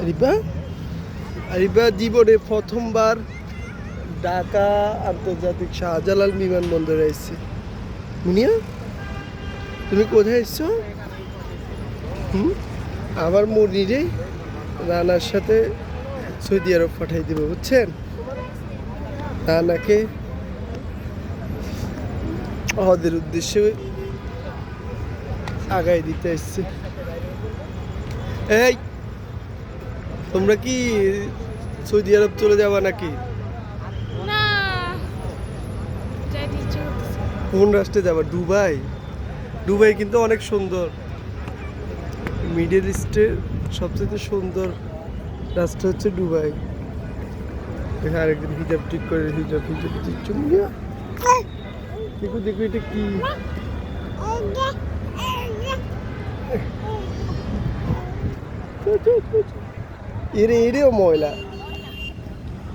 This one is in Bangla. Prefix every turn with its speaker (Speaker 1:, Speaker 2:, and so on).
Speaker 1: রিবা রিবা জীবনে প্রথমবার ঢাকা আন্তর্জাতিক শাহজালাল বিমানবন্দরে এসেছে। মুনিয়া তুমি কোথায় এসছো? আবার মুনিরে রানার সাথে সৌদি আরব পাঠাই দেবো, বুঝছেন? রানাকে ওদের উদ্দেশ্যে আগায় দিতে এসছে। এই তোমরা কি সৌদি আরব চলে যাবা নাকি?
Speaker 2: না, যাইতে ইচ্ছে করতেছে।
Speaker 1: কোন রাষ্ট্রে যাবা? দুবাই? দুবাই কিন্তু অনেক সুন্দর, মিডল ইস্টের সবচেয়ে সুন্দর রাষ্ট্র হচ্ছে দুবাই। এখানে আরেকদিন হিজাব ঠিক করে হিজাব দিচ্ছ। দেখো দেখো এটা কি? এরেও ময়লা।